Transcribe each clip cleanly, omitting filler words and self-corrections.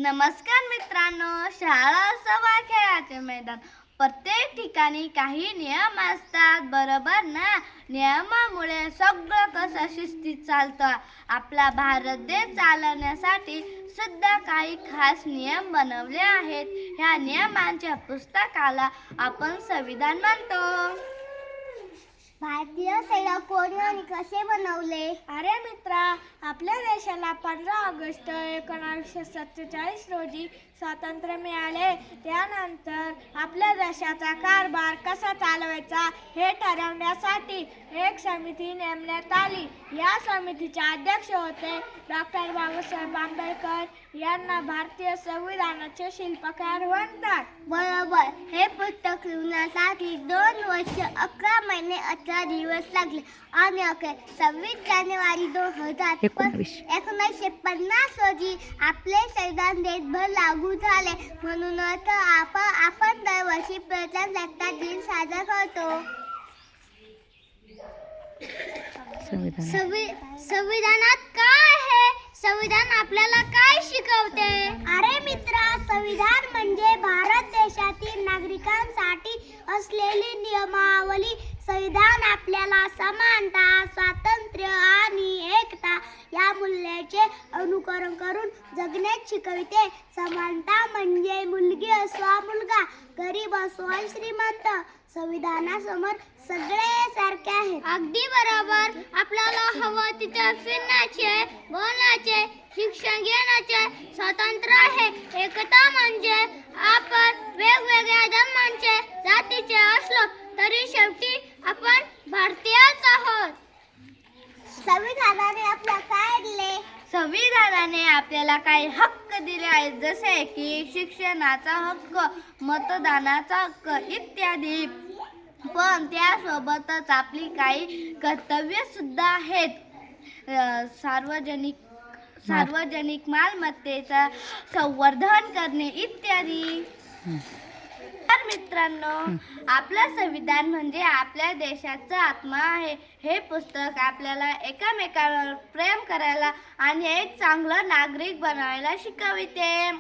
नमस्कार मित्रांनो, शाळा सभा खेळाचे मैदान. प्रत्येक ठिकाणी काही नियम असतात, बरोबर ना? नियमामुळे सगळं कसं शिस्तीत चालतं. आपला भारत देश चालवण्यासाठी सुद्धा काही खास नियम बनवले आहेत. ह्या नियमांच्या पुस्तकाला आपण संविधान म्हणतो. भारतीय संविधान कोणी आणि कसे बनवले? अरे मित्रा, आपल्या देशाला 15 ऑगस्ट 1947 रोजी स्वातंत्र्य मिळाले. त्यानंतर आपल्या देशाचा कारभार कसा चालवायचा हे ठरवण्यासाठी एक समिती नेमण्यात आली. या समितीचे अध्यक्ष होते डॉक्टर बाबासाहेब आंबेडकर. यांना भारतीय संविधानाचे शिल्पकार म्हणतात. बरोबर. हे पुस्तक लिहिण्यासाठी 2 वर्ष 11 महिने 18 दिवस लागले आणि अखेर 26 जानेवारी 1950 रोजी आपले संविधान देशभर लागू झाले. म्हणूनच आपण दरवर्षी प्रजासत्ताक दिन साजरा करतो. संविधानात काय आहे? संविधान आपल्याला काय शिकवते? अरे मित्रा, संविधान म्हणजे भारत देशातील नागरिकांसाठी असलेली नियमावली. संविधान आपल्याला समानता, स्वातंत्र्य आणि एकता या मूल्याचे अनुकरण करून जगण्यास शिकविते. समानता म्हणजे मुलगी असो मुलगा, गरीब असो श्रीमंत, संविधानासमोर सगळे सारखे आहेत. अगदी बरोबर. आपल्याला हवं तिथे फिरण्याचे, बोलण्याचे, शिक्षण घेण्याचे स्वातंत्र्य आहे. एकता म्हणजे आपण वेगवेगळ्या धर्मांचे, जातीचे असलो तरी शेवटी आपण भारतीयच आहोत. संविधानाने आपल्याला काय दिले? संविधानाने आपल्याला काही हक्क दिले आहेत, जसे की शिक्षणाचा हक्क, मतदानाचा हक्क इत्यादी. पण त्यासोबतच आपली काही कर्तव्य सुद्धा आहेत. सार्वजनिक मालमत्तेचा संवर्धन करणे इत्यादी. तर मित्रांनो, आपलं संविधान म्हणजे आपल्या देशाचा आत्मा आहे. हे पुस्तक आपल्याला एकमेकांवर प्रेम करायला आणि एक चांगलं नागरिक बनायला शिकविते.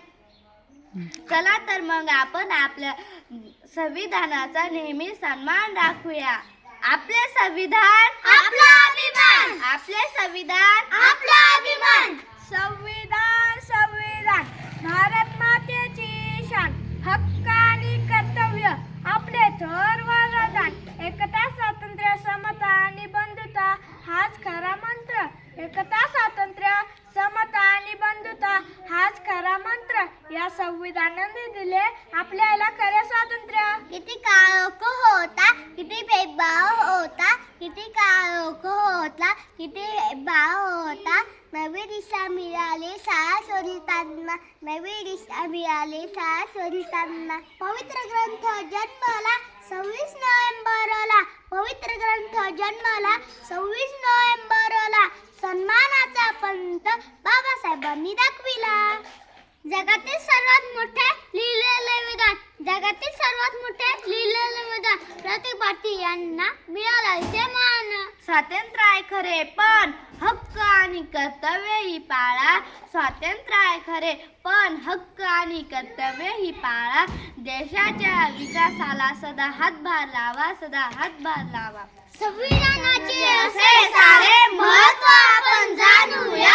चला तर मग आपण आपल्या संविधानाचा नेहमी सन्मान राखूया. आपले संविधान आपला अभिमान. आपले संविधान आपला अभिमान. संविधान संविधान भारत मातेची शान, हक्क आणि कर्तव्य आपले थोर वरदान. एकता, स्वातंत्र्य, समता आणि बंधुता हाच खरा मंत्र. एकता, स्वातंत्र्य, समता आणि बंधुता हाच खरा मंत्र. या संविधानाने दिले आपल्याला खरे स्वातंत्र्य. किती काळोख होता, किती भेदभाव होता, किती काळोख होता, किती भेदभाव होता. नवी दिशा मिळाली शाळा सोडताना, नवी दिशा मिळाली शाळा सोडताना. पवित्र ग्रंथ जन्मला 26 नोव्हेंबरला. पवित्र ग्रंथ जन्मला 26 नोव्हेंबरला. सन्मानाचा पंत बाबासाहेबांनी दाखविला. जगातील सर्वात मोठे लिहिलेले विधान, जगातील सर्वात मोठे लिहिलेले विधान प्रत्येक भारतीयांना मिळाले ते मान. स्वातंत्र्य आहे खरे, पण हक्क आणि कर्तव्य ही पाळा. स्वातंत्र्य आहे खरे, पण हक्क आणि कर्तव्य ही पाळा. देशाच्या विकासाला सदा हातभार लावा, सदा हातभार लावा. संविधानाचे असे सारे महत्त्व आपण जाणूया.